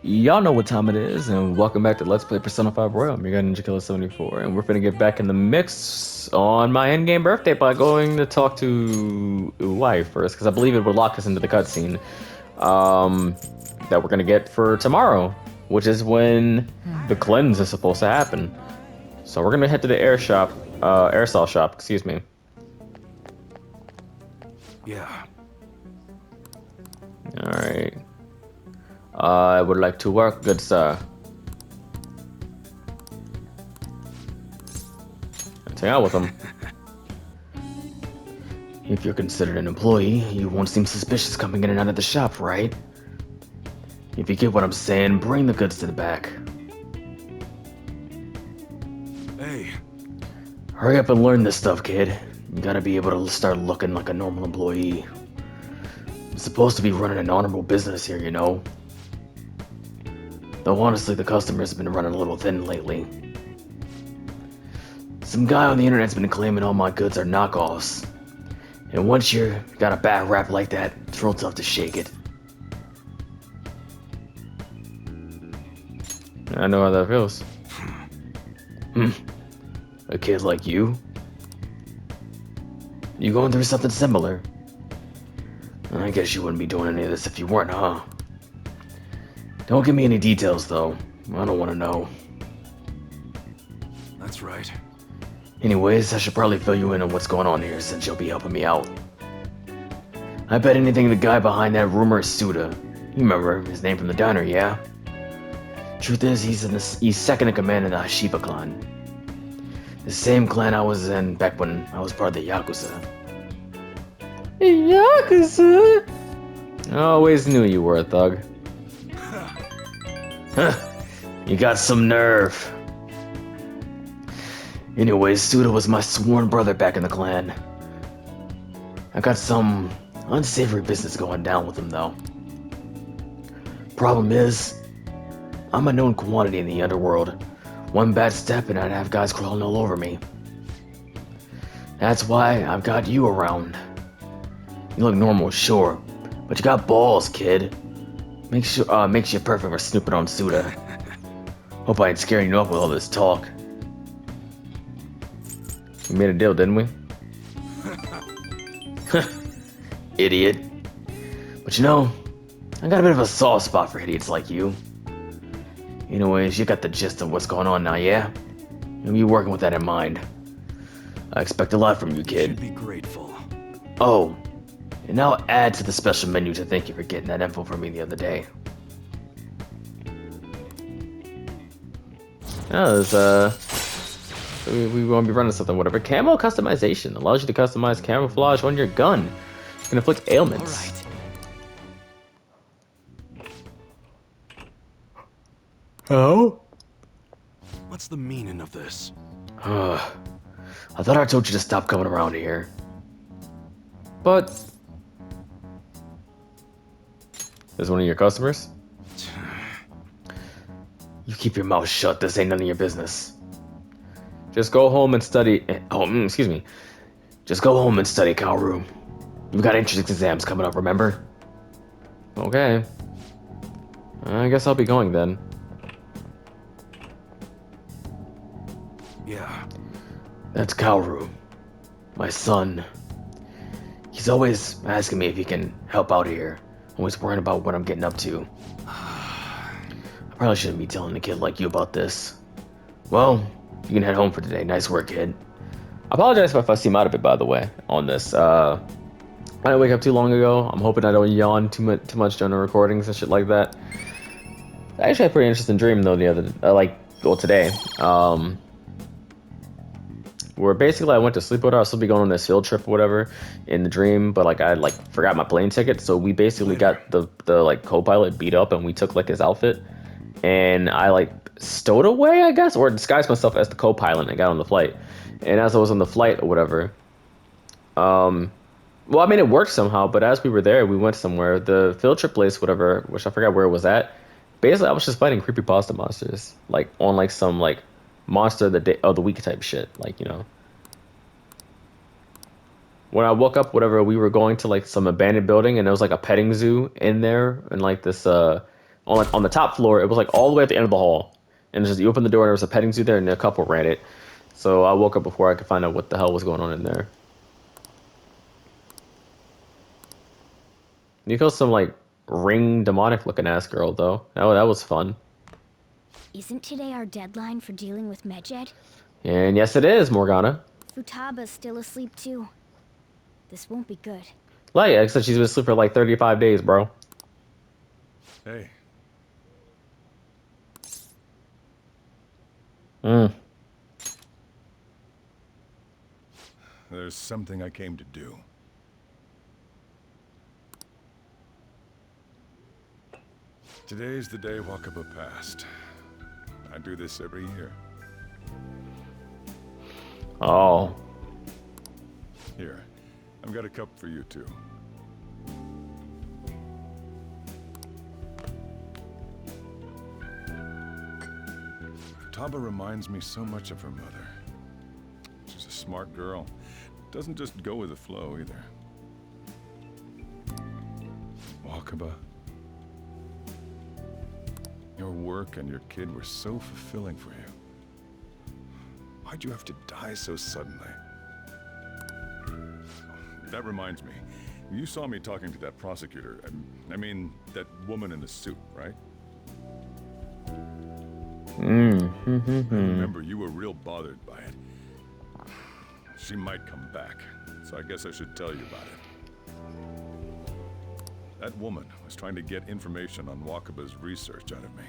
Y'all know what time it is, and welcome back to Let's Play Persona 5 Royal. I'm your guy Ninja Killer 74, and we're gonna get back in the mix on my endgame birthday by going to talk to Uai first, because I believe it would lock us into the cutscene that we're gonna get for tomorrow, which is when the cleanse is supposed to happen. So we're gonna head to the airsoft shop, excuse me. Yeah. Alright. I would like to work, good sir. Let's hang out with him. If you're considered an employee, you won't seem suspicious coming in and out of the shop, right? If you get what I'm saying, bring the goods to the back. Hey. Hurry up and learn this stuff, kid. You gotta be able to start looking like a normal employee. I'm supposed to be running an honorable business here, you know? Though honestly, the customers have been running a little thin lately. Some guy on the internet's been claiming all my goods are knockoffs. And once you got a bad rap like that, it's real tough to shake it. I know how that feels. A kid like you? You going through something similar? I guess you wouldn't be doing any of this if you weren't, huh? Don't give me any details, though. I don't want to know. That's right. Anyways, I should probably fill you in on what's going on here since you'll be helping me out. I bet anything the guy behind that rumor is Suda. You remember his name from the diner, yeah? Truth is, he's second in command in the Hashiba clan. The same clan I was in back when I was part of the Yakuza. Yakuza? I always knew you were a thug. Huh, you got some nerve. Anyways, Suda was my sworn brother back in the clan. I got some unsavory business going down with him, though. Problem is, I'm a known quantity in the underworld. One bad step and I'd have guys crawling all over me. That's why I've got you around. You look normal, sure, but you got balls, kid. Makes you perfect for snooping on Suda. Hope I ain't scaring you up with all this talk. We made a deal, didn't we? Idiot. But you know, I got a bit of a soft spot for idiots like you. Anyways, you got the gist of what's going on now, yeah? You'll be working with that in mind. I expect a lot from you, You kid. should be grateful. Oh, and I'll add to the special menu to thank you for getting that info from me the other day. Oh, we won't be running something, whatever. Camo customization allows you to customize camouflage on your gun. You can inflict ailments. Hello? What's the meaning of this? I thought I told you to stop coming around here. But... Is one of your customers? You keep your mouth shut, this ain't none of your business. Just go home and study... excuse me. Just go home and study, Kaoru. You've got entrance exams coming up, remember? Okay. I guess I'll be going then. Yeah. That's Kaoru. My son. He's always asking me if he can help out here. Always worrying about what I'm getting up to. I probably shouldn't be telling a kid like you about this. Well, you can head home for today. Nice work, kid. I apologize if I seem out of it, by the way, on this. I didn't wake up too long ago. I'm hoping I don't yawn too much during the recordings and shit like that. I actually had a pretty interesting dream though today. Where basically I went to sleep with her. I was supposed to be going on this field trip or whatever in the dream, but I forgot my plane ticket. So we basically got the co-pilot beat up and we took his outfit and I stowed away, I guess, or disguised myself as the co-pilot and got on the flight. And as I was on the flight or whatever, well, I mean, it worked somehow, but as we were there, we went somewhere, the field trip place, whatever, which I forgot where it was at. Basically, I was just fighting creepypasta monsters, on some monster of the day of the week type shit, When I woke up, whatever, we were going to some abandoned building, and there was a petting zoo in there, and this on the top floor. It was like all the way at the end of the hall, and just you open the door and there was a petting zoo there, and a couple ran it. So I woke up before I could find out what the hell was going on in there. You killed some like ring demonic looking ass girl though. That was fun. Isn't today our deadline for dealing with Medjed? And yes, it is Morgana. Futaba's still asleep too. This won't be good. Like, except she's been asleep for like 35 days, bro. Hey, Mm. there's something I came to do. Today's the day Wakaba passed. I do this every year. Oh. Here, I've got a cup for you too. Futaba reminds me so much of her mother. She's a smart girl. Doesn't just go with the flow either. Wakaba, your work and your kid were so fulfilling for you. Why'd you have to die so suddenly? That reminds me. You saw me talking to that prosecutor. I mean, that woman in the suit, right? I remember you were real bothered by it. She might come back, so I guess I should tell you about it. That woman was trying to get information on Wakaba's research out of me.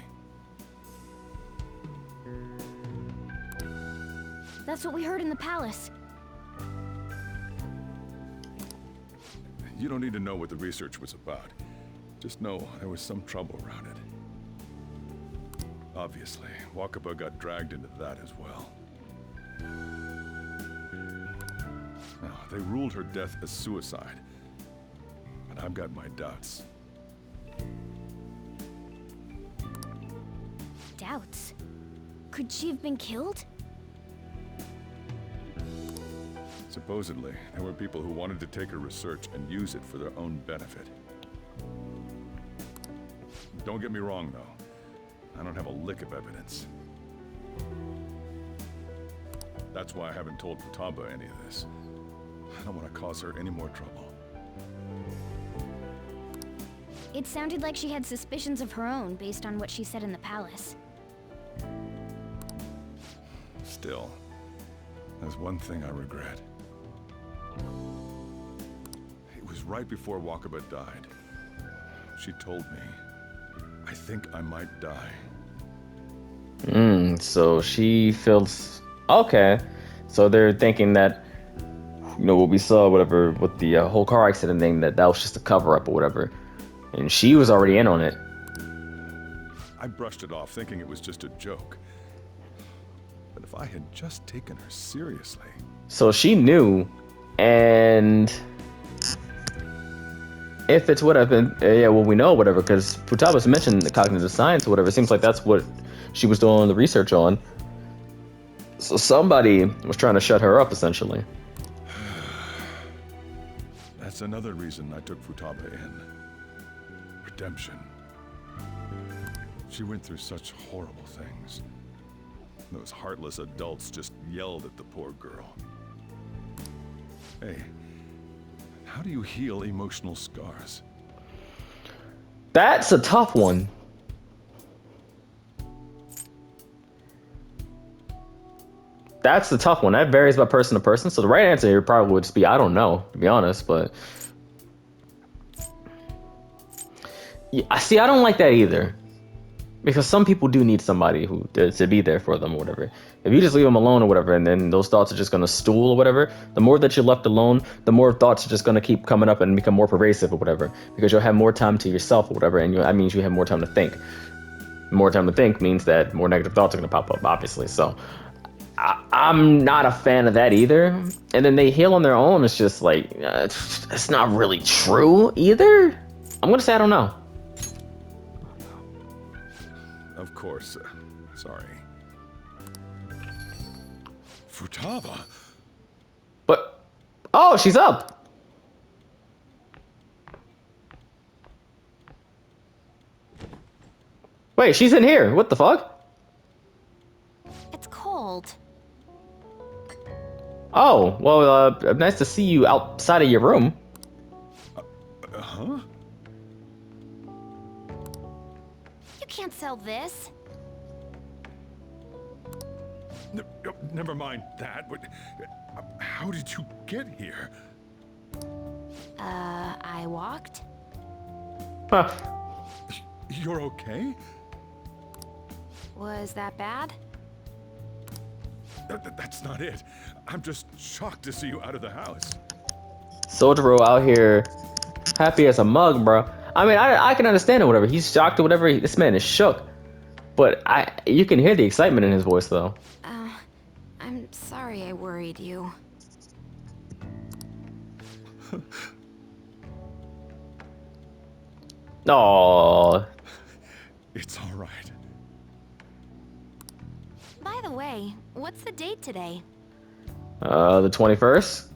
That's what we heard in the palace. You don't need to know what the research was about. Just know there was some trouble around it. Obviously, Wakaba got dragged into that as well. Now, they ruled her death as suicide. But I've got my doubts. Doubts? Could she have been killed? Supposedly, there were people who wanted to take her research and use it for their own benefit. Don't get me wrong, though. I don't have a lick of evidence. That's why I haven't told Futaba any of this. I don't want to cause her any more trouble. It sounded like she had suspicions of her own based on what she said in the palace. Still, there's one thing I regret. It was right before Wakaba died. She told me, I think I might die. So she feels okay. So they're thinking that, you know, what we saw, whatever, with the whole car accident thing, that was just a cover up or whatever, and she was already in on it. I brushed it off, thinking it was just a joke. But if I had just taken her seriously... So she knew, and if it's whatever, yeah, well, we know whatever, because Futaba's mentioned the cognitive science or whatever. It seems like that's what she was doing the research on. So somebody was trying to shut her up, essentially. That's another reason I took Futaba in. Redemption. She went through such horrible things. Those heartless adults just yelled at the poor girl. Hey, how do you heal emotional scars? That's a tough one. That's the tough one. That varies by person to person. So the right answer here probably would just be, I don't know, to be honest. But yeah, see, I don't like that either. Because some people do need somebody who to be there for them or whatever. If you just leave them alone or whatever, and then those thoughts are just going to stool or whatever, the more that you're left alone, the more thoughts are just going to keep coming up and become more pervasive or whatever. Because you'll have more time to yourself or whatever, and that means you have more time to think. More time to think means that more negative thoughts are going to pop up, obviously. So I'm not a fan of that either. And then they heal on their own. It's just like, it's not really true either. I'm going to say I don't know. Of course. Sorry. Futaba? But, oh, she's up. Wait, she's in here. What the fuck? It's cold. Oh, well, nice to see you outside of your room. Huh? You can't sell this. Never mind that. How did you get here? I walked. Huh. You're okay? Was that bad? That's not it. I'm just shocked to see you out of the house. Soldier Bro out here happy as a mug, bro. I mean, I can understand it, whatever. He's shocked or whatever. This man is shook. But you can hear the excitement in his voice, though. I'm sorry I worried you. Oh, It's all right. By the way, what's the date today? the 21st?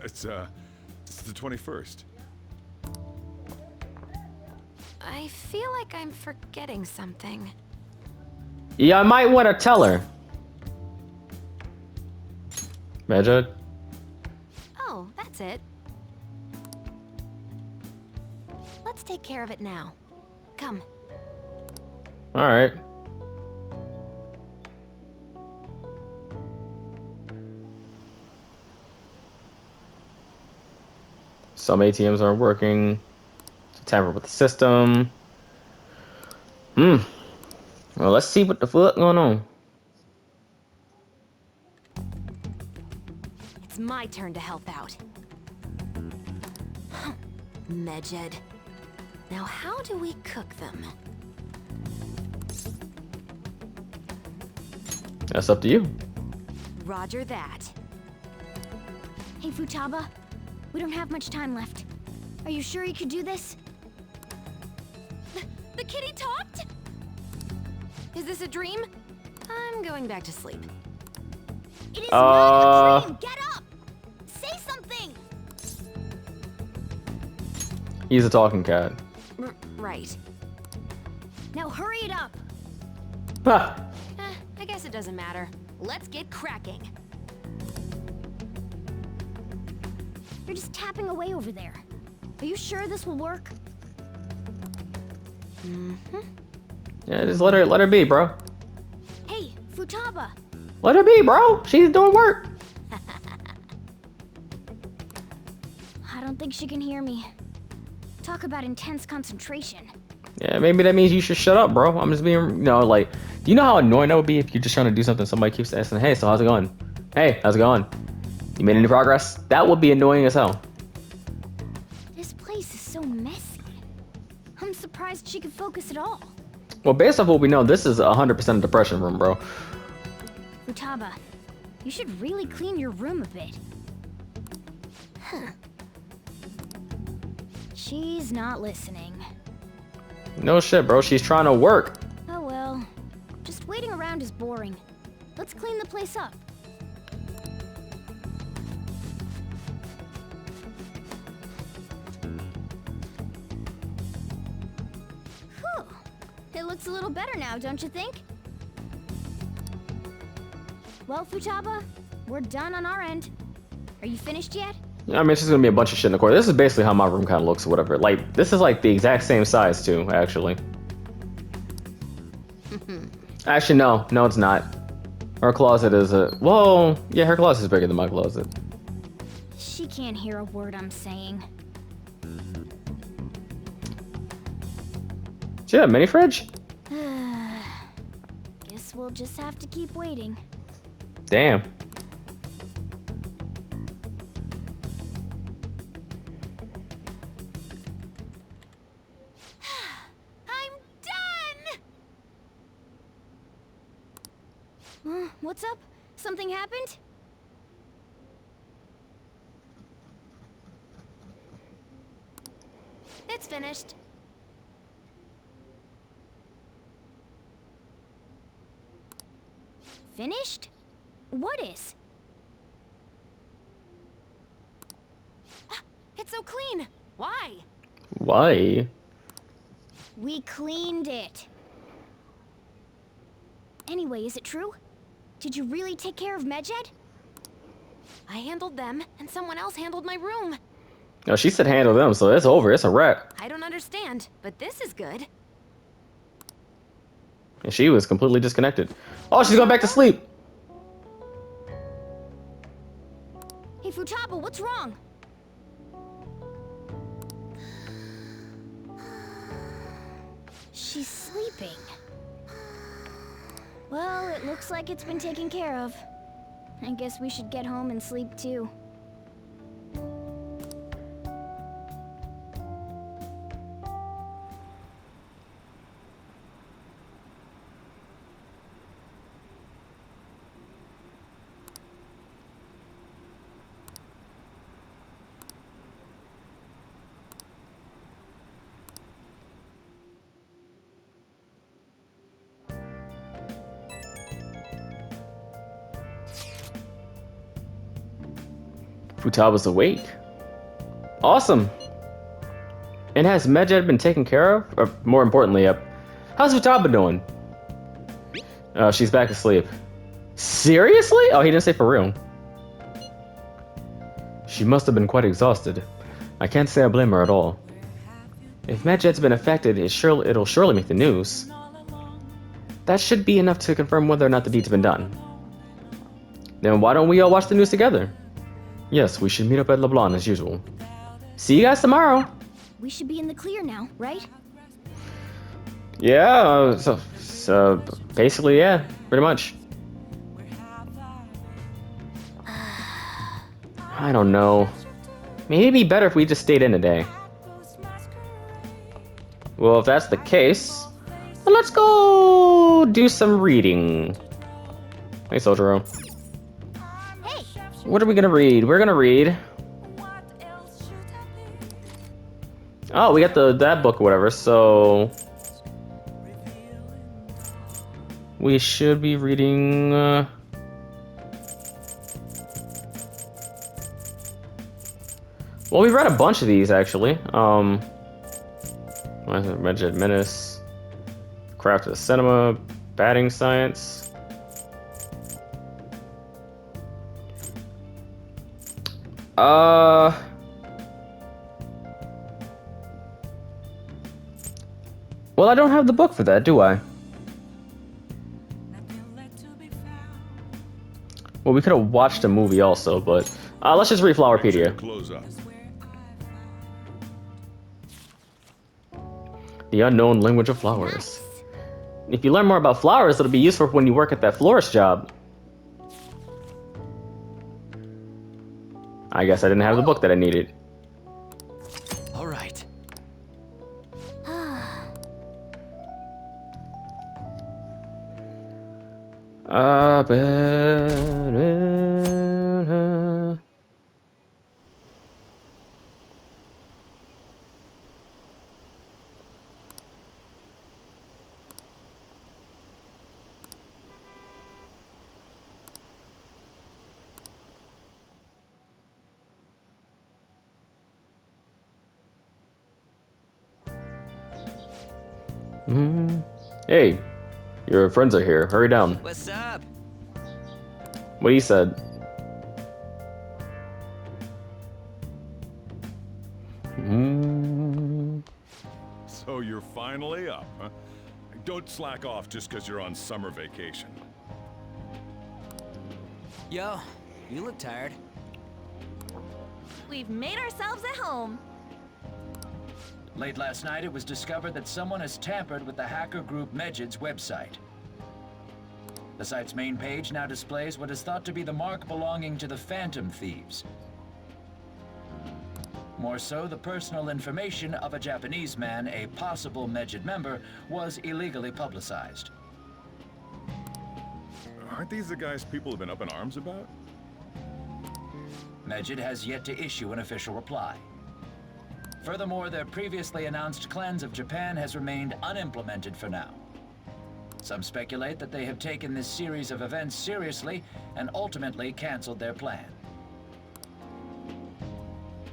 It's the 21st. I feel like I'm forgetting something. Yeah, I might want to tell her. Medjed? Oh, that's it. Let's take care of it now. Come. Alright. Some ATMs aren't working. Tamper with the system. Well, let's see what the fuck going on. It's my turn to help out. Medjed. Now how do we cook them? That's up to you. Roger that. Hey, Futaba. We don't have much time left. Are you sure you could do this? The kitty talked? Is this a dream? I'm going back to sleep. It is not a dream! Get up! Say something! He's a talking cat. Right. Now hurry it up! Ha! I guess it doesn't matter. Let's get cracking. You're just tapping away over there. Are you sure this will work? Yeah, just let her be, bro. Hey, Futaba! Let her be, bro. She's doing work. I don't think she can hear me. Talk about intense concentration. Yeah, maybe that means you should shut up, bro. I'm just being, like, do you know how annoying that would be if you're just trying to do something, somebody keeps asking, hey, so how's it going? Hey, how's it going? You made any progress? That would be annoying as hell. This place is so messy. I'm surprised she could focus at all. Well, based off what we know, this is 100% a depression room, bro. Futaba, you should really clean your room a bit. Huh. She's not listening. No shit, bro. She's trying to work. Oh well. Just waiting around is boring. Let's clean the place up. Whew. It looks a little better now, don't you think? Well, Futaba, we're done on our end. Are you finished yet? I mean, it's just gonna be a bunch of shit in the corner. This is basically how my room kind of looks or whatever. Like, this is like the exact same size too, actually. Actually, no, it's not. Her closet is well, yeah, her closet is bigger than my closet. She can't hear a word I'm saying. Yeah, mini fridge? Guess we'll just have to keep waiting. Damn. I'm done! What's up? Something happened? It's finished. Finished? What is? It's so clean. Why? Why? We cleaned it. Anyway, is it true? Did you really take care of Medjed? I handled them, and someone else handled my room. No, she said handle them, so it's over. It's a wrap. I don't understand, but this is good. And she was completely disconnected. Oh, she's going back to sleep. Hey, Futaba, what's wrong? She's sleeping. Well, it looks like it's been taken care of. I guess we should get home and sleep too. Futaba's awake. Awesome. And has Medjed been taken care of? Or more importantly, how's Futaba doing? She's back asleep. Seriously? Oh, he didn't say for real. She must have been quite exhausted. I can't say I blame her at all. If Medjed's been affected, it'll surely make the news. That should be enough to confirm whether or not the deed's been done. Then why don't we all watch the news together? Yes, we should meet up at LeBlanc as usual. See you guys tomorrow. We should be in the clear now, right? Yeah, so basically, yeah, pretty much. I don't know. Maybe it'd be better if we just stayed in today. Well, if that's the case, then let's go do some reading. Hey, Soldiero. Hey! What are we gonna read? We're gonna read. Oh, we got that book or whatever, so we should be reading well, we read a bunch of these actually. Medjed Menace, Craft of the Cinema, Batting Science. Well, I don't have the book for that, do I? Well, we could have watched a movie also, but let's just read Flowerpedia. Close up. The unknown language of flowers. If you learn more about flowers, it'll be useful when you work at that florist job. I guess I didn't have the book that I needed. All right. Hey, your friends are here. Hurry down. What's up? What he said. So you're finally up, huh? Don't slack off just because you're on summer vacation. Yo, you look tired. We've made ourselves at home. Late last night, it was discovered that someone has tampered with the hacker group Medjed's website. The site's main page now displays what is thought to be the mark belonging to the Phantom Thieves. More so, the personal information of a Japanese man, a possible Medjed member, was illegally publicized. Aren't these the guys people have been up in arms about? Medjed has yet to issue an official reply. Furthermore, their previously announced cleanse of Japan has remained unimplemented for now. Some speculate that they have taken this series of events seriously and ultimately canceled their plan.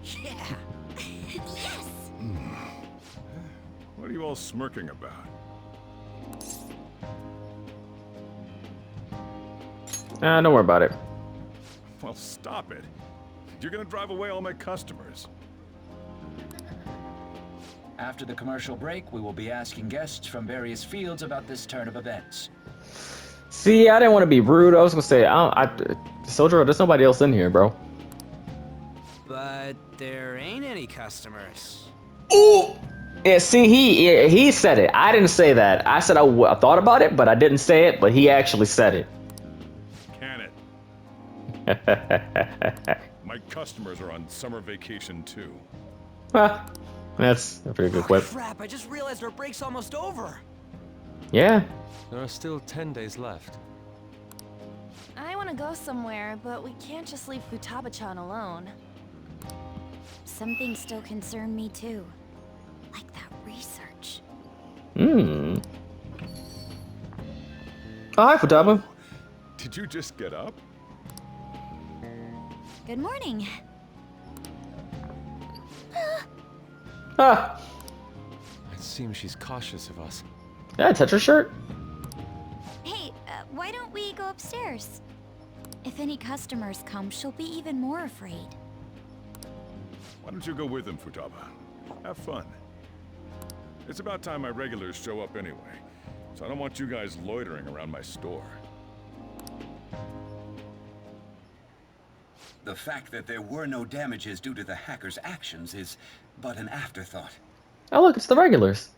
Yeah. Yes! What are you all smirking about? Don't worry about it. Well, stop it. You're gonna drive away all my customers. After the commercial break, we will be asking guests from various fields about this turn of events. See, I didn't want to be rude. I was gonna say, Soldier, there's nobody else in here, bro. But there ain't any customers. Ooh! Yeah, see, he said it. I didn't say that. I said I thought about it, but I didn't say it. But he actually said it. Can it? My customers are on summer vacation too. Well, that's a pretty good Oh, quip. crap, I just realized our break's almost over. Yeah. There are still 10 days left. I want to go somewhere, but we can't just leave Futaba-chan alone. Some things still concern me too. Like that research. Hmm. Oh, hi, Futaba. Did you just get up? Good morning. Ah. It seems she's cautious of us. Did I touch her shirt? Hey, why don't we go upstairs? If any customers come, she'll be even more afraid. Why don't you go with them, Futaba? Have fun. It's about time my regulars show up anyway, so I don't want you guys loitering around my store. The fact that there were no damages due to the hacker's actions is but an afterthought. Oh, look, it's the regulars.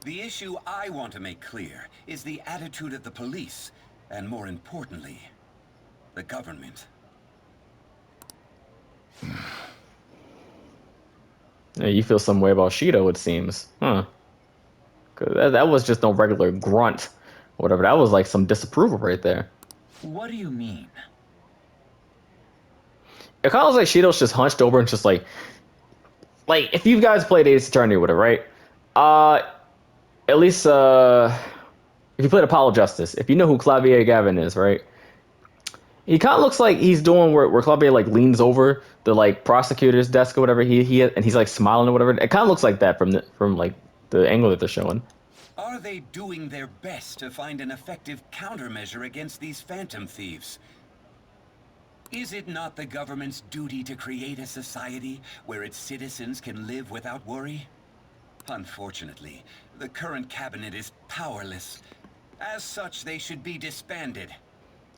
The issue I want to make clear is the attitude of the police, and more importantly, the government. Yeah, you feel some way about Shido, it seems. Huh. 'Cause that was just no regular grunt. Or whatever. That was like some disapproval right there. What do you mean? It kind of looks like Shido's just hunched over and just like if you guys played Ace Attorney with it, right? At least if you played Apollo Justice, if you know who Clavier Gavin is, right? He kind of looks like he's doing where Clavier like leans over the like prosecutor's desk or whatever and he's like smiling or whatever. It kind of looks like that from like the angle that they're showing. Are they doing their best to find an effective countermeasure against these phantom thieves? Is it not the government's duty to create a society where its citizens can live without worry? Unfortunately, the current cabinet is powerless. As such, they should be disbanded.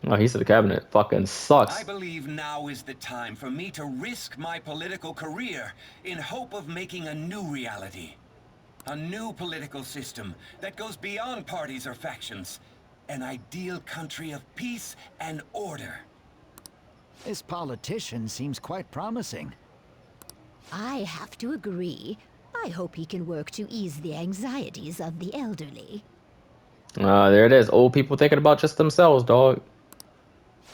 Oh, he said the cabinet fucking sucks. I believe now is the time for me to risk my political career in hope of making a new reality. A new political system that goes beyond parties or factions. An ideal country of peace and order. This politician seems quite promising. I have to agree. I hope he can work to ease the anxieties of the elderly. There it is. Old people thinking about just themselves, dog.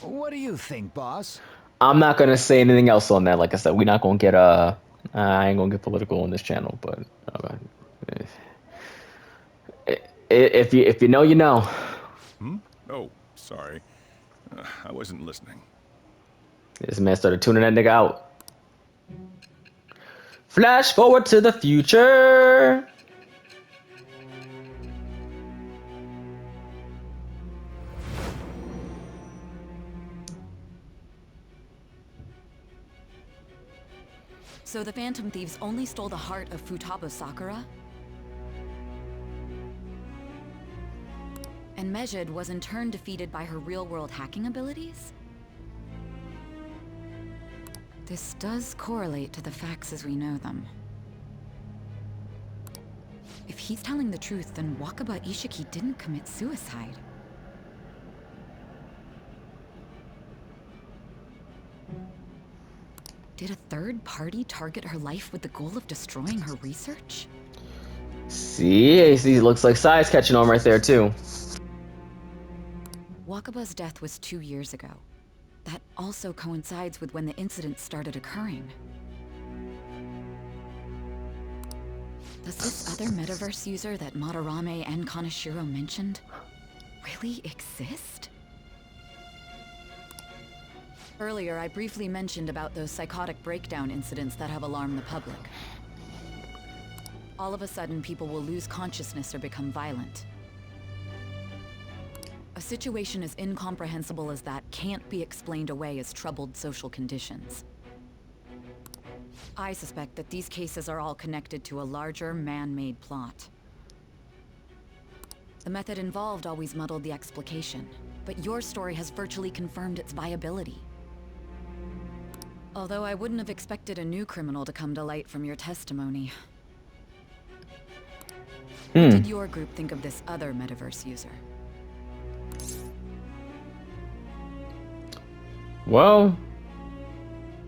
What do you think, boss? I'm not gonna say anything else on that. Like I said, we're not gonna get I ain't gonna get political on this channel. But if you know, you know. Hmm? Oh, sorry. I wasn't listening. This man started tuning that nigga out. Flash forward to the future. So the Phantom Thieves only stole the heart of Futaba Sakura? And Medjed was in turn defeated by her real-world hacking abilities? This does correlate to the facts as we know them. If he's telling the truth, then Wakaba Ishiki didn't commit suicide. Did a third party target her life with the goal of destroying her research? See, looks like Sai's catching on right there too. Wakaba's death was 2 years ago. That also coincides with when the incident started occurring. Does this other metaverse user that Madarame and Kaneshiro mentioned really exist? Earlier, I briefly mentioned about those psychotic breakdown incidents that have alarmed the public. All of a sudden, people will lose consciousness or become violent. A situation as incomprehensible as that can't be explained away as troubled social conditions. I suspect that these cases are all connected to a larger man-made plot. The method involved always muddled the explication, but your story has virtually confirmed its viability. Although I wouldn't have expected a new criminal to come to light from your testimony. What did your group think of this other metaverse user? Well,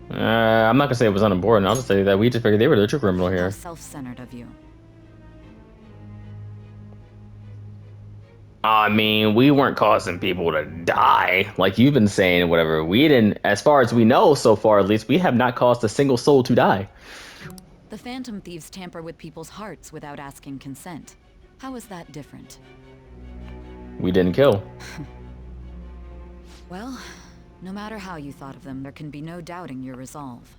I'm not gonna say it was unimportant. I'll just say that we just figured they were the true criminal How here. self-centered of you. I mean, we weren't causing people to die like you've been saying or whatever. We didn't, as far as we know so far, at least, we have not caused a single soul to die. The Phantom Thieves tamper with people's hearts without asking consent. How is that different? We didn't kill. Well, no matter how you thought of them, there can be no doubting your resolve.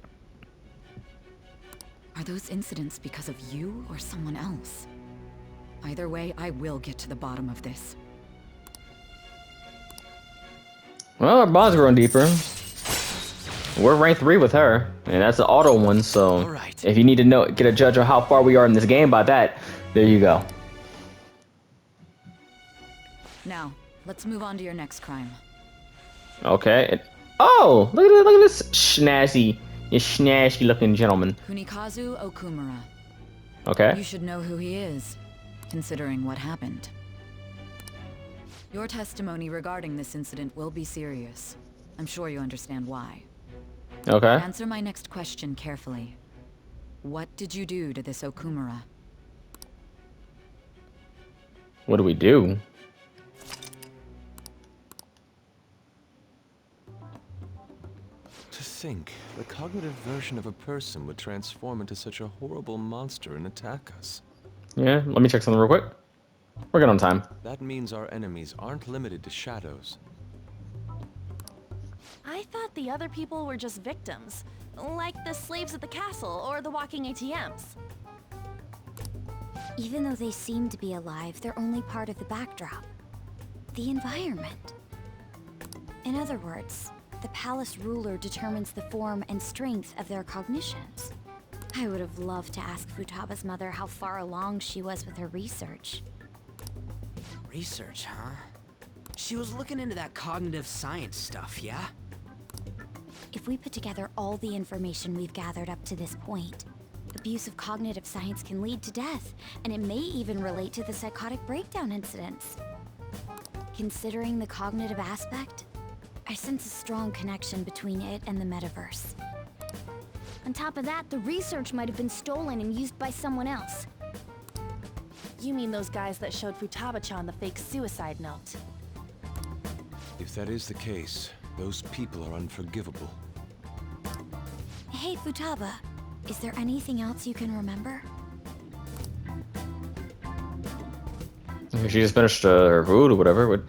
Are those incidents because of you or someone else? Either way, I will get to the bottom of this. Well, our bond's growing deeper. We're rank 3 with her, and that's the auto one, so right. if you need to get a judge of how far we are in this game by that, there you go. Now, let's move on to your next crime. Okay. Oh, look at this snazzy looking gentleman. Kunikazu Okumura. Okay. You should know who he is, considering what happened. Your testimony regarding this incident will be serious. I'm sure you understand why. Okay. Answer my next question carefully. What did you do to this Okumura? What do we do? To think, the cognitive version of a person would transform into such a horrible monster and attack us. Yeah, let me check something real quick. We're good on time. That means our enemies aren't limited to shadows. I thought the other people were just victims, like the slaves at the castle or the walking ATMs. Even though they seem to be alive, they're only part of the backdrop. The environment. In other words, the palace ruler determines the form and strength of their cognitions. I would have loved to ask Futaba's mother how far along she was with her research. Research, huh? She was looking into that cognitive science stuff, yeah? If we put together all the information we've gathered up to this point, abuse of cognitive science can lead to death, and it may even relate to the psychotic breakdown incidents. Considering the cognitive aspect, I sense a strong connection between it and the metaverse. On top of that, the research might have been stolen and used by someone else. You mean those guys that showed Futaba-chan the fake suicide note? If that is the case, those people are unforgivable. Hey, Futaba, is there anything else you can remember? She just finished her food or whatever.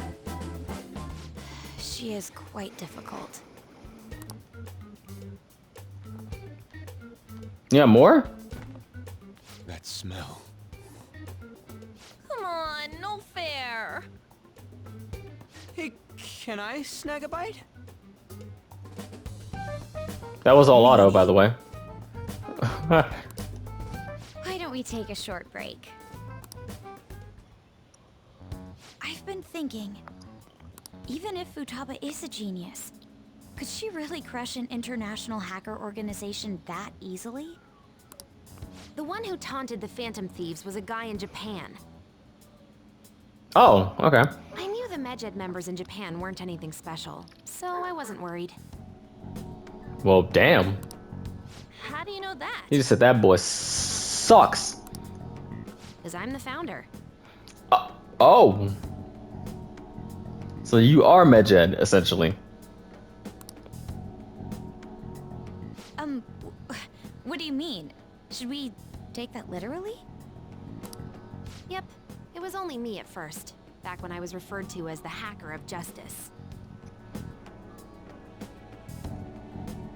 She is quite difficult. Yeah, more? That smell. Come on, no fair. Hey, can I snag a bite? That was all auto, by the way. Why don't we take a short break? I've been thinking, even if Futaba is a genius, could she really crush an international hacker organization that easily? The one who taunted the Phantom Thieves was a guy in Japan. Oh, okay. I knew the Medjed members in Japan weren't anything special, so I wasn't worried. Well, damn. How do you know that? You just said that boy sucks. Because I'm the founder. Oh. So you are Medjed, essentially. What do you mean? Should we take that literally? Yep, it was only me at first, back when I was referred to as the Hacker of Justice.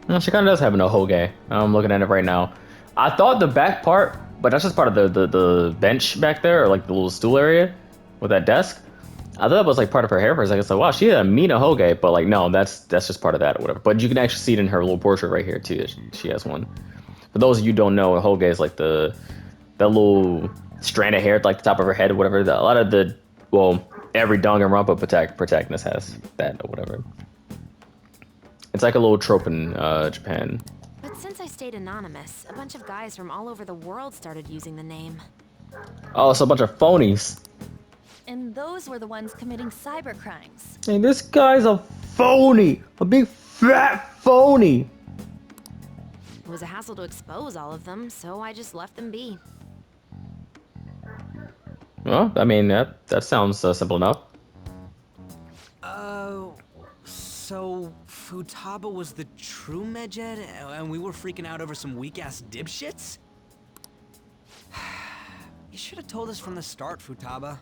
Well, she kind of does have an Ohoge. I'm looking at it right now. I thought the back part, but that's just part of the bench back there, or like the little stool area with that desk. I thought it was like part of her hair for a second. So wow, she had a Mina Hoge, but like no, that's just part of that or whatever. But you can actually see it in her little portrait right here too. She has one. For those of you who don't know, a Hoge is like that little strand of hair at like the top of her head or whatever. A lot of the every Danganronpa protagonist has that or whatever. It's like a little trope in Japan. But since I stayed anonymous, a bunch of guys from all over the world started using the name. Oh, it's a bunch of phonies. And those were the ones committing cyber crimes. Hey, this guy's a phony, a big fat phony. It was a hassle to expose all of them, so I just left them be. Well, I mean that sounds simple enough. So Futaba was the true Medjed, and we were freaking out over some weak-ass dipshits? You should have told us from the start, Futaba.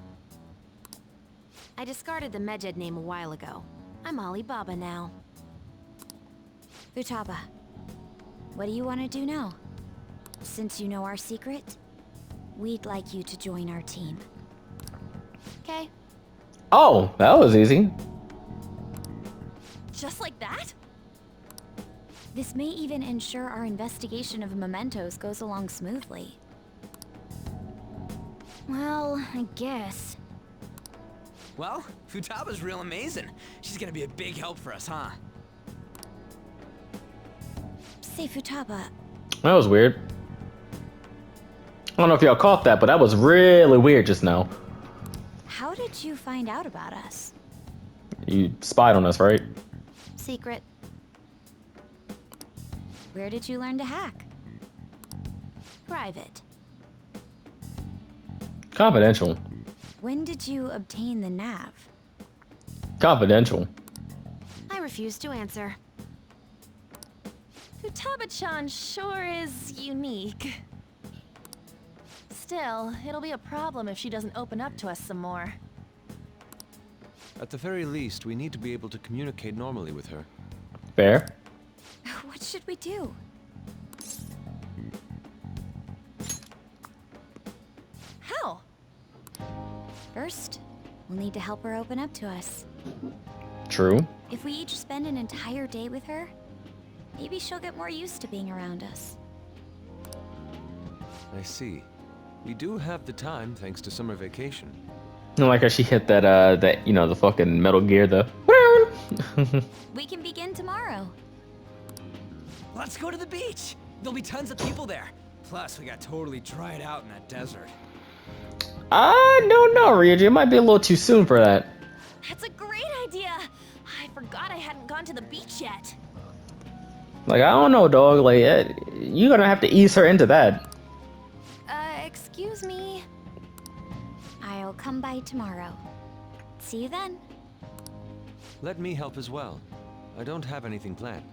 I discarded the Medjed name a while ago. I'm Alibaba now. Futaba, what do you want to do now? Since you know our secret, we'd like you to join our team. Okay? Oh, that was easy. Just like that? This may even ensure our investigation of mementos goes along smoothly. Well, I guess. Well, Futaba's real amazing. She's gonna be a big help for us, huh? Say, Futaba, That was weird. I don't know if y'all caught that, but that was really weird just now. how did you find out about us? You spied on us, right? Secret. Where did you learn to hack? Private. Confidential. When did you obtain the nav? Confidential. I refuse to answer. Futaba-chan sure is unique. Still, it'll be a problem if she doesn't open up to us some more. At the very least, we need to be able to communicate normally with her. Fair. What should we do? How? First, we'll need to help her open up to us. True. If we each spend an entire day with her, maybe she'll get more used to being around us. I see. We do have the time thanks to summer vacation. I like how she hit that the fucking Metal Gear, the We can begin tomorrow. Let's go to the beach! There'll be tons of people there. Plus, we got totally dried out in that desert. I don't know, Ryuji. It might be a little too soon for that. That's a great idea! I forgot I hadn't gone to the beach yet. Like, I don't know, dog. Like, you're gonna have to ease her into that. Excuse me. I'll come by tomorrow. See you then. Let me help as well. I don't have anything planned.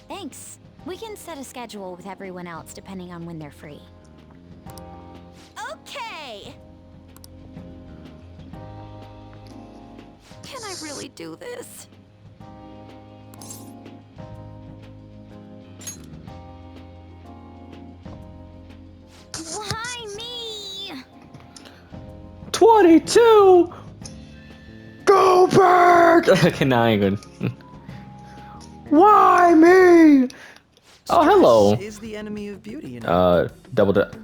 Thanks. We can set a schedule with everyone else depending on when they're free. Okay! Can I really do this? Why me? 22. Go back. Okay, now I ain't good. Why me? Oh, hello. Is the enemy of beauty, you know? Double dip.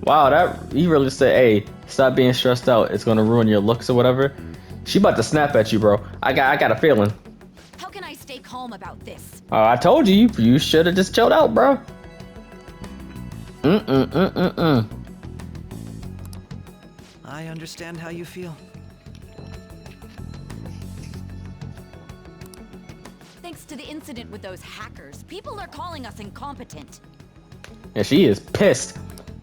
Wow, that you really said, hey, stop being stressed out. It's gonna ruin your looks or whatever. She about to snap at you, bro. I got a feeling. How can I stay calm about this? I told you, you should have just chilled out, bro. I understand how you feel. Thanks to the incident with those hackers, people are calling us incompetent. Yeah, she is pissed.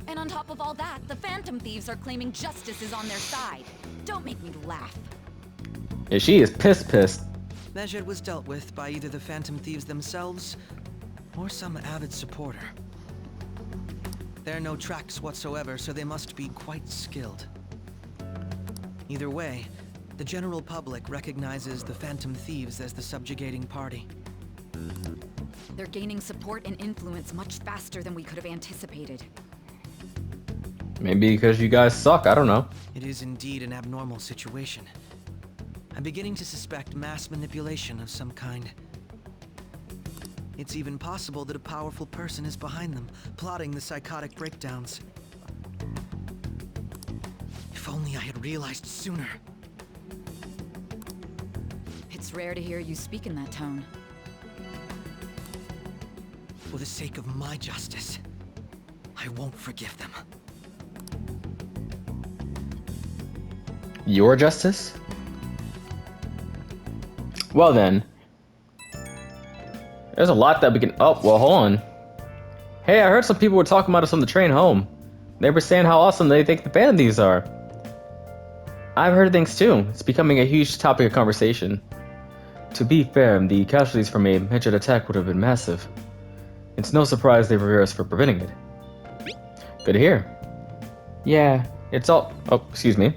And on top of all that, the Phantom Thieves are claiming justice is on their side. Don't make me laugh. Yeah, she is pissed. Medjed was dealt with by either the Phantom Thieves themselves or some avid supporter. There are no tracks whatsoever, so they must be quite skilled. Either way, the general public recognizes the Phantom Thieves as the subjugating party. They're gaining support and influence much faster than we could have anticipated. Maybe because you guys suck, I don't know. It is indeed an abnormal situation. I'm beginning to suspect mass manipulation of some kind. It's even possible that a powerful person is behind them, plotting the psychotic breakdowns. If only I had realized sooner. It's rare to hear you speak in that tone. For the sake of my justice, I won't forgive them. Your justice? Well then. There's a lot that we can... Oh, well, hold on. Hey, I heard some people were talking about us on the train home. They were saying how awesome they think the Phantom Thieves are. I've heard things too. It's becoming a huge topic of conversation. To be fair, the casualties from a Medjed attack would have been massive. It's no surprise they revere us for preventing it. Good to hear. Yeah, it's all... Oh, excuse me.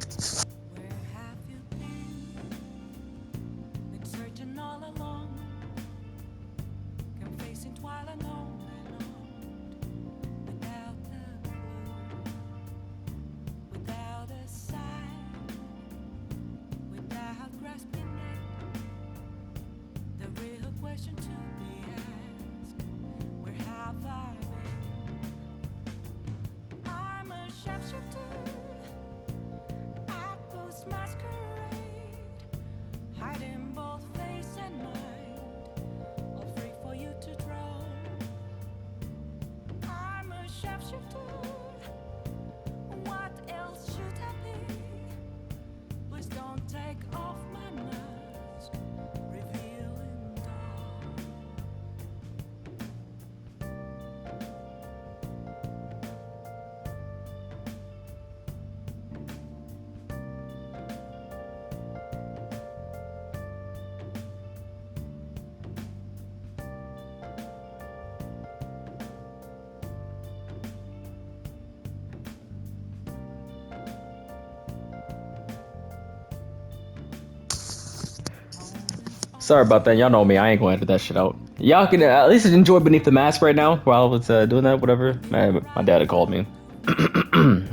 Sorry about that. Y'all know me. I ain't gonna edit that shit out. Y'all can at least enjoy Beneath the Mask right now while it's doing that, whatever. My dad had called me.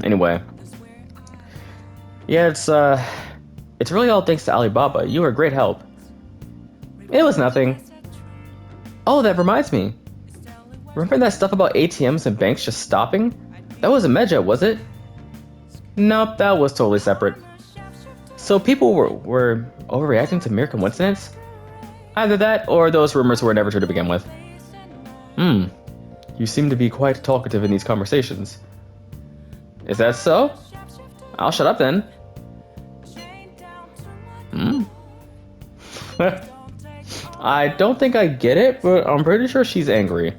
Anyway. Yeah, it's really all thanks to Alibaba. You were a great help. It was nothing. Oh, that reminds me. Remember that stuff about ATMs and banks just stopping? That wasn't Medjed, was it? Nope, that was totally separate. So people were overreacting to mere coincidence? Either that, or those rumors were never true to begin with. You seem to be quite talkative in these conversations. Is that so? I'll shut up then. I don't think I get it, but I'm pretty sure she's angry.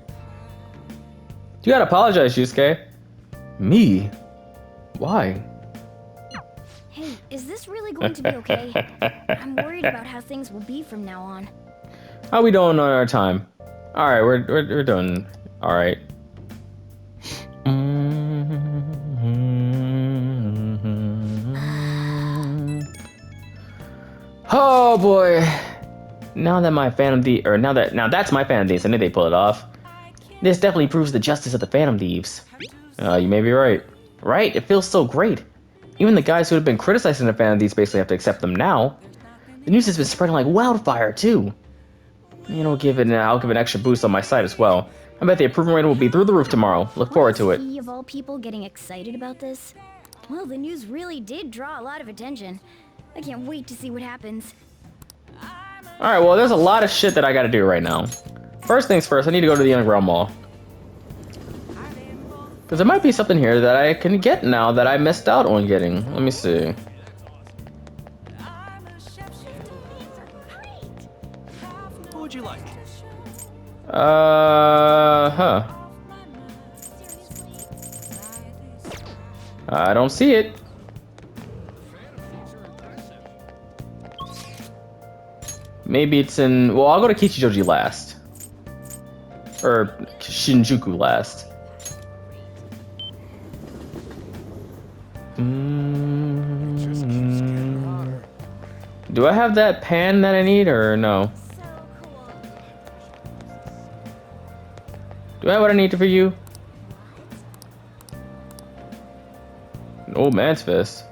You gotta apologize, Yusuke. Me? Why? Hey, is this really going to be okay? I'm worried about how things will be from now on. How we doing on our time? Alright, we're doing alright. Oh boy. Now that's my Phantom Thieves. I knew they pull it off. This definitely proves the justice of the Phantom Thieves. You may be right. Right? It feels so great. Even the guys who have been criticizing the Phantom Thieves basically have to accept them now. The news has been spreading like wildfire too. You know, I'll give an extra boost on my site as well. I bet the approval rating will be through the roof tomorrow. Look forward to it. He of all people getting excited about this? Well, the news really did draw a lot of attention. I can't wait to see what happens. Alright, well, there's a lot of shit that I gotta do right now. First things first, I need to go to the Underground Mall. Because there might be something here that I can get now that I missed out on getting. Let me see. What would you like? I don't see it. Maybe it's in... Well, I'll go to Kichijoji last. Or Shinjuku last. Do I have that pan that I need, or no? Do I have what I need for you? Old man's fist.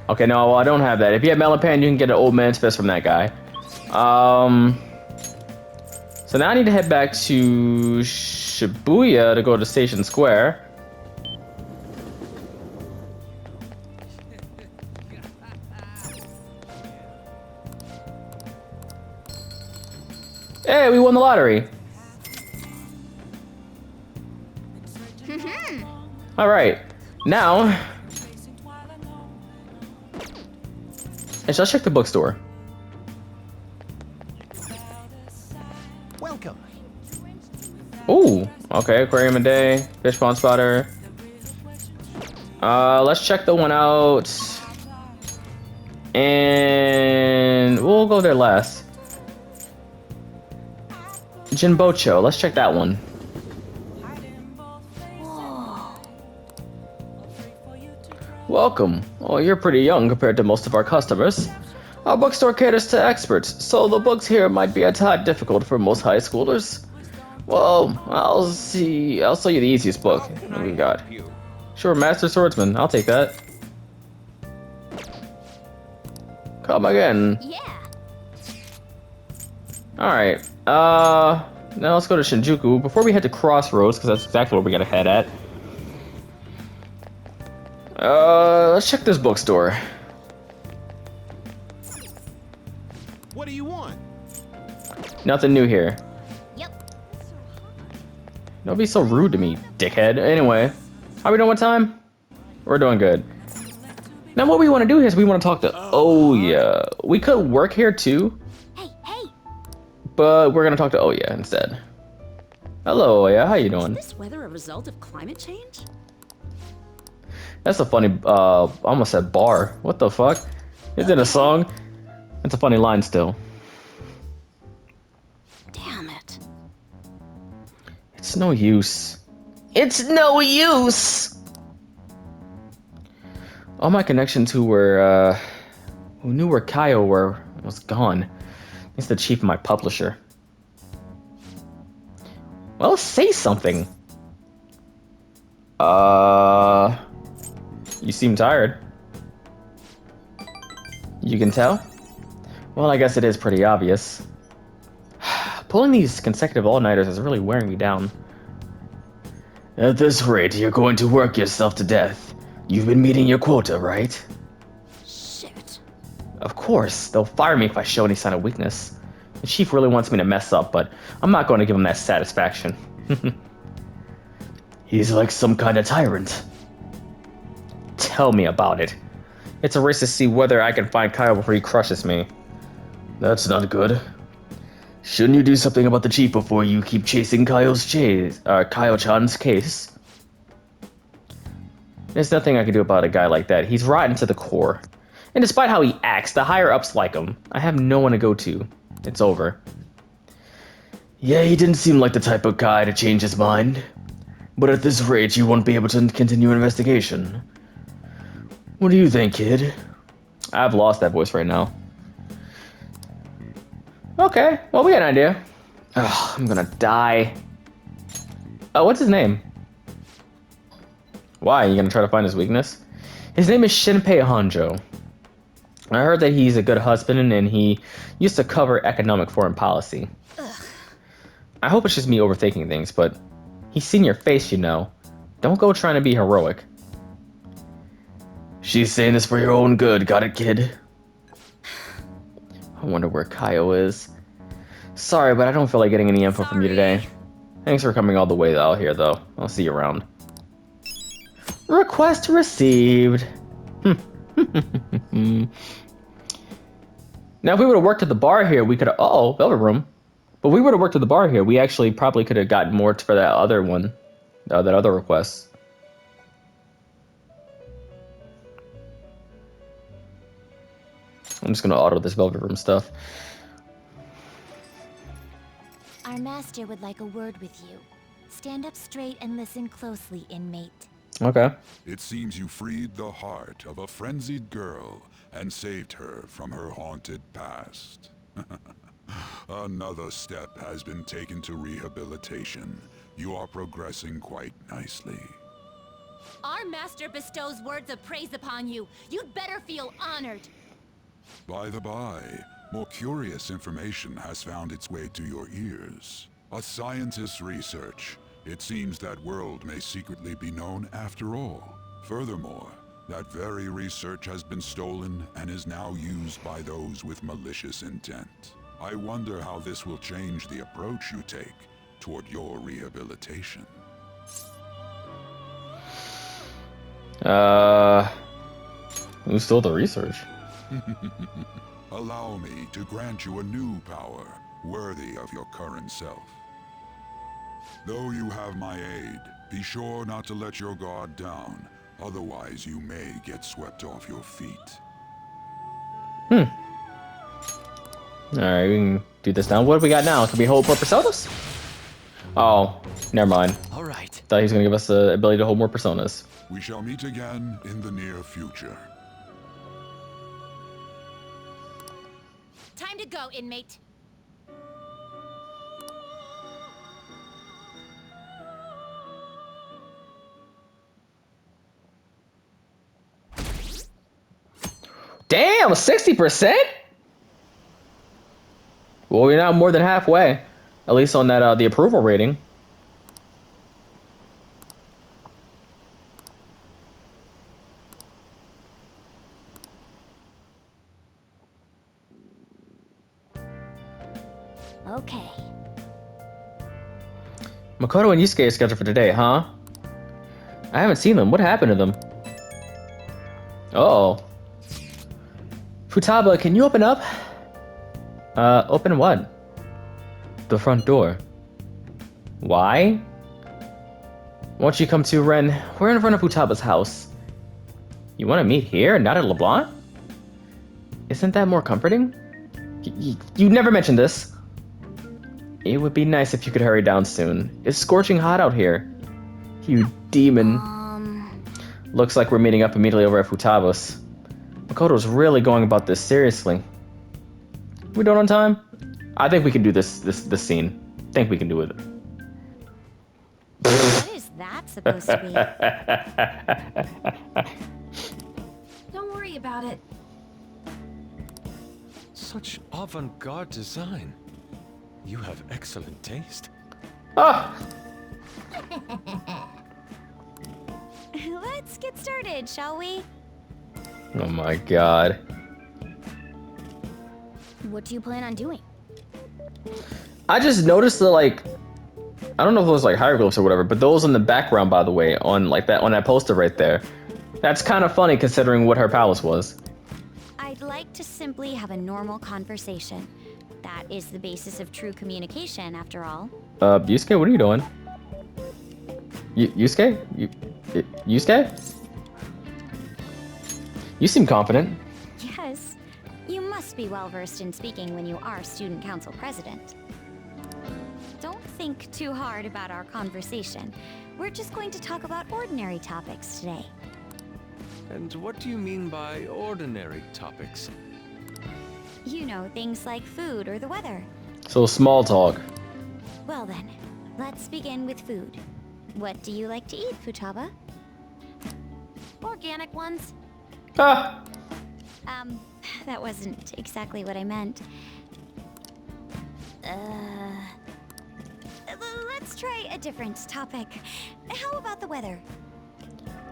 Okay, no, well, I don't have that. If you have Melipan, you can get an old man's fist from that guy. So now I need to head back to Shibuya to go to Station Square. Hey, we won the lottery. All right, now let's check the bookstore. Welcome. Ooh, okay, aquarium a day, fish pond spotter. Let's check the one out, and we'll go there last. Jinbocho, let's check that one. Welcome. Oh, you're pretty young compared to most of our customers. Our bookstore caters to experts, so the books here might be a tad difficult for most high schoolers. Well, I'll show you the easiest book. What we got? Sure, Master Swordsman. I'll take that. Come again. Yeah. Alright. Now let's go to Shinjuku before we head to Crossroads, because that's exactly where we gotta head at. Let's check this bookstore. What do you want? Nothing new here. Yep. Don't be so rude to me, dickhead. Anyway, how we doing with time? We're doing good. Now what we want to do is we want to talk to Oya. We could work here too, Hey, but we're gonna talk to Oya instead. Hello, Oya. How you doing? Is this weather a result of climate change? That's a funny, I almost said bar. What the fuck? Is it a song? It's a funny line still. Damn it. It's no use. It's no use! All my connections who knew where Kaio was gone. He's the chief of my publisher. Well, say something. You seem tired. You can tell? Well, I guess it is pretty obvious. Pulling these consecutive all-nighters is really wearing me down. At this rate, you're going to work yourself to death. You've been meeting your quota, right? Shit. Of course, they'll fire me if I show any sign of weakness. The chief really wants me to mess up, but I'm not going to give him that satisfaction. He's like some kind of tyrant. Tell me about it. It's a race to see whether I can find Kyle before he crushes me. That's not good. Shouldn't you do something about the chief before you keep chasing Kyle-chan's case? There's nothing I can do about a guy like that. He's rotten to the core. And despite how he acts, the higher-ups like him. I have no one to go to. It's over. Yeah, he didn't seem like the type of guy to change his mind. But at this rate, you won't be able to continue an investigation. What do you think, kid? I've lost that voice right now. Okay, well, we got an idea. Ugh, I'm gonna die. Oh, what's his name? Why? Are you gonna try to find his weakness? His name is Shinpei Hanjo. I heard that he's a good husband and he used to cover economic foreign policy. Ugh. I hope it's just me overthinking things, but he's seen your face, you know. Don't go trying to be heroic. She's saying this for your own good, got it, kid? I wonder where Kaio is. Sorry, but I don't feel like getting any info from you today. Thanks for coming all the way out here, though. I'll see you around. Request received. Now, if we would have worked at the bar here, we could have... Oh, Velvet Room. But if we would have worked at the bar here, we actually probably could have gotten more for that other one. That other request. I'm just gonna auto this Velvet Room stuff. Our master would like a word with you. Stand up straight and listen closely, inmate. Okay. It seems you freed the heart of a frenzied girl and saved her from her haunted past. Another step has been taken to rehabilitation. You are progressing quite nicely. Our master bestows words of praise upon you. You'd better feel honored. By the by, more curious information has found its way to your ears. A scientist's research. It seems that world may secretly be known after all. Furthermore, that very research has been stolen and is now used by those with malicious intent. I wonder how this will change the approach you take toward your rehabilitation. Who stole the research? Allow me to grant you a new power, worthy of your current self. Though you have my aid, be sure not to let your guard down, otherwise you may get swept off your feet. Alright, we can do this now. What do we got now? Can we hold more personas? Oh, never mind. Alright. Thought he was gonna give us the ability to hold more personas. We shall meet again in the near future. Time to go, inmate. Damn, 60%? Well, we're now more than halfway. At least on that the approval rating. Okay. Makoto and Yusuke are scheduled for today, huh? I haven't seen them. What happened to them? Oh. Futaba, can you open up? Open what? The front door. Why? Won't you come to, Ren? We're in front of Futaba's house. You want to meet here, not at LeBlanc? Isn't that more comforting? You never mentioned this. It would be nice if you could hurry down soon. It's scorching hot out here. You demon. Looks like we're meeting up immediately over at Futaba's. Makoto's really going about this seriously. We done on time? I think we can do this scene. Think we can do it. What is that supposed to be? Don't worry about it. Such avant-garde design. You have excellent taste. Ah! Let's get started, shall we? Oh my god. What do you plan on doing? I just noticed the I don't know if those like hieroglyphs or whatever, but those in the background, by the way, on that poster right there. That's kind of funny considering what her palace was. I'd like to simply have a normal conversation. That is the basis of true communication, after all. Yusuke, what are you doing? Yusuke? Yusuke? You seem confident. Yes. You must be well versed in speaking when you are student council president. Don't think too hard about our conversation. We're just going to talk about ordinary topics today. And what do you mean by ordinary topics? You know, things like food or the weather. So small talk. Well then, let's begin with food. What do you like to eat, Futaba? Organic ones. Ah! That wasn't exactly what I meant. Let's try a different topic. How about the weather?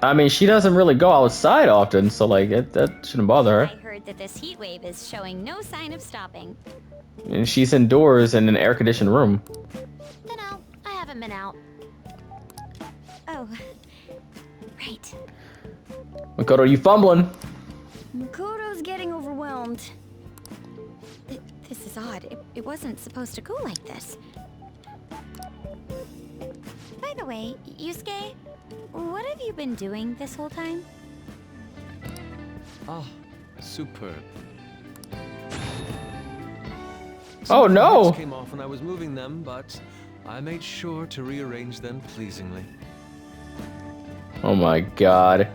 I mean, she doesn't really go outside often, so that shouldn't bother I her. heard that this heat wave is showing no sign of stopping. And she's indoors in an air-conditioned room. Dunno, I haven't been out. Oh, right. Makoto, you fumbling? Makoto's getting overwhelmed. This is odd. It wasn't supposed to go like this. By the way, Yusuke, what have you been doing this whole time? Ah, superb. Oh, no! Came off when I was moving them, but I made sure to rearrange them pleasingly. Oh my god.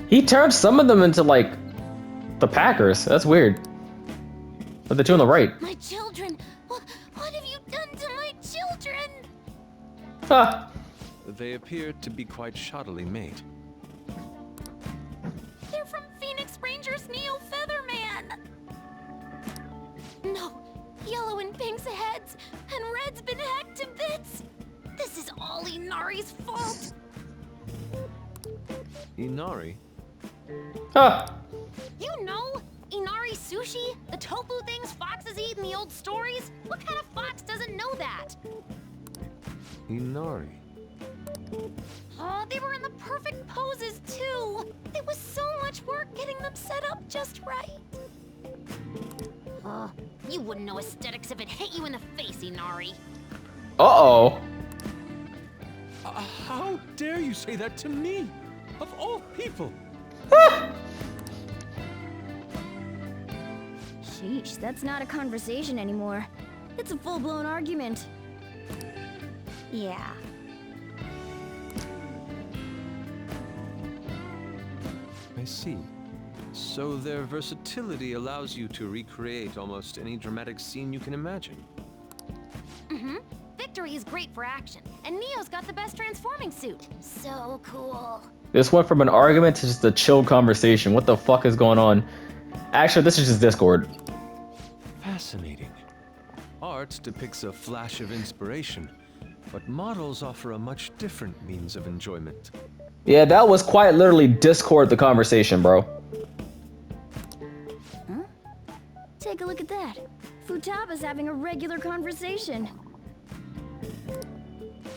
He turned some of them into the Packers. That's weird. But the two on the right. My children, what have you done to Huh. They appear to be quite shoddily made. They're from Phoenix Rangers Neo Featherman! No, yellow and pink's heads, and red's been hacked to bits! This is all Inari's fault! Inari? Huh. You know, Inari sushi? The tofu things foxes eat in the old stories? What kind of fox doesn't know that? Inari. Oh, they were in the perfect poses, too! It was so much work getting them set up just right. You wouldn't know aesthetics if it hit you in the face, Inari. Uh-oh. How dare you say that to me? Of all people! Sheesh, that's not a conversation anymore. It's a full-blown argument. Yeah. I see. So their versatility allows you to recreate almost any dramatic scene you can imagine. Mm-hmm. Victory is great for action, and Neo's got the best transforming suit. So cool. This went from an argument to just a chill conversation. What the fuck is going on? Actually, this is just Discord. Fascinating. Art depicts a flash of inspiration, but models offer a much different means of enjoyment. Yeah, that was quite literally Discord the conversation, bro. Huh? Take a look at that. Futaba's having a regular conversation.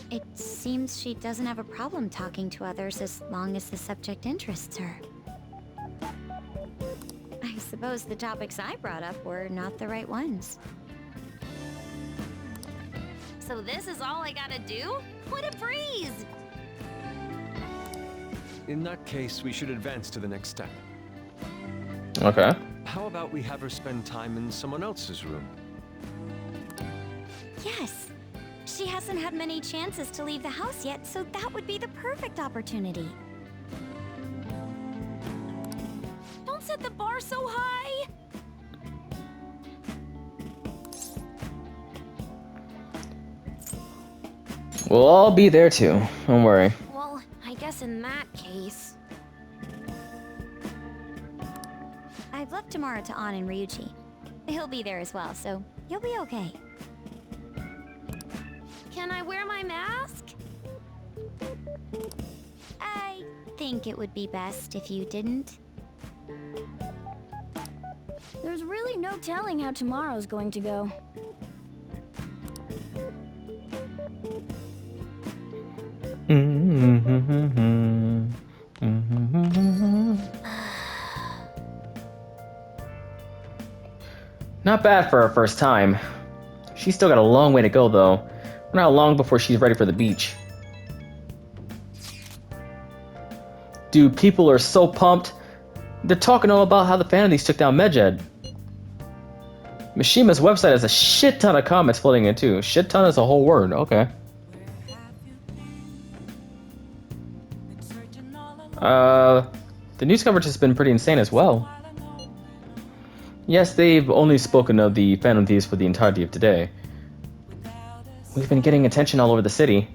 It seems she doesn't have a problem talking to others as long as the subject interests her. I suppose the topics I brought up were not the right ones. So this is all I gotta do? What a breeze! In that case, we should advance to the next step. Okay. How about we have her spend time in someone else's room? Yes. She hasn't had many chances to leave the house yet, so that would be the perfect opportunity. Don't set the bar so high! We'll all be there too. Don't worry. Well, I guess in that case... I've left tomorrow to An and Ryuji. He'll be there as well, so you'll be okay. Can I wear my mask? I think it would be best if you didn't. There's really no telling how tomorrow's going to go. Not bad for her first time. She's still got a long way to go, though. Not long before she's ready for the beach. Dude, people are so pumped. They're talking all about how the Phantom Thieves took down Medjed. Mishima's website has a shit ton of comments floating in too. Shit ton is a whole word, okay. The news coverage has been pretty insane as well. Yes, they've only spoken of the Phantom Thieves for the entirety of today. We've been getting attention all over the city.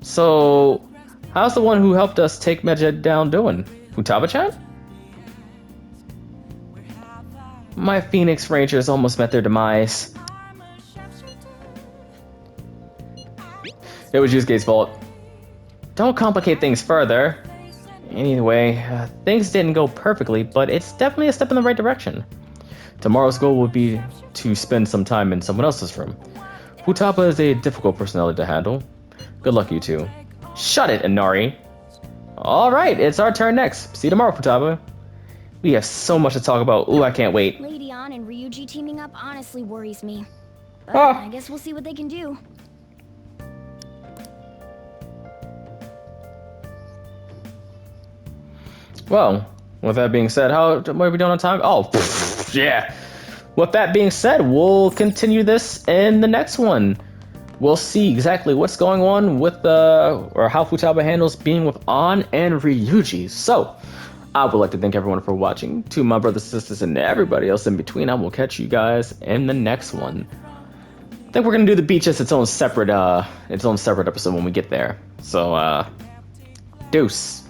So, how's the one who helped us take Medjed down doing? Futaba-chan? My Phoenix Rangers almost met their demise. It was Yusuke's fault. Don't complicate things further. Anyway, things didn't go perfectly, but it's definitely a step in the right direction. Tomorrow's goal would be to spend some time in someone else's room. Futaba is a difficult personality to handle. Good luck, you two. Shut it, Inari. Alright, it's our turn next. See you tomorrow, Futaba. We have so much to talk about. Ooh, I can't wait. Lady An and Ryuji teaming up honestly worries me. But Ah. I guess we'll see what they can do. Well, with that being said, what are we doing on time? Oh, yeah. With that being said, we'll continue this in the next one. We'll see exactly what's going on with or how Futaba handles being with An and Ryuji. So, I would like to thank everyone for watching. To my brothers, sisters, and everybody else in between, I will catch you guys in the next one. I think we're gonna do the beach as its own separate episode when we get there. So deuce.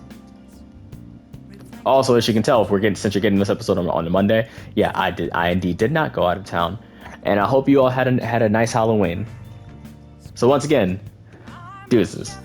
Also, as you can tell, since you're getting this episode on a Monday, yeah, I indeed did not go out of town, and I hope you all had a nice Halloween. So once again, deuces.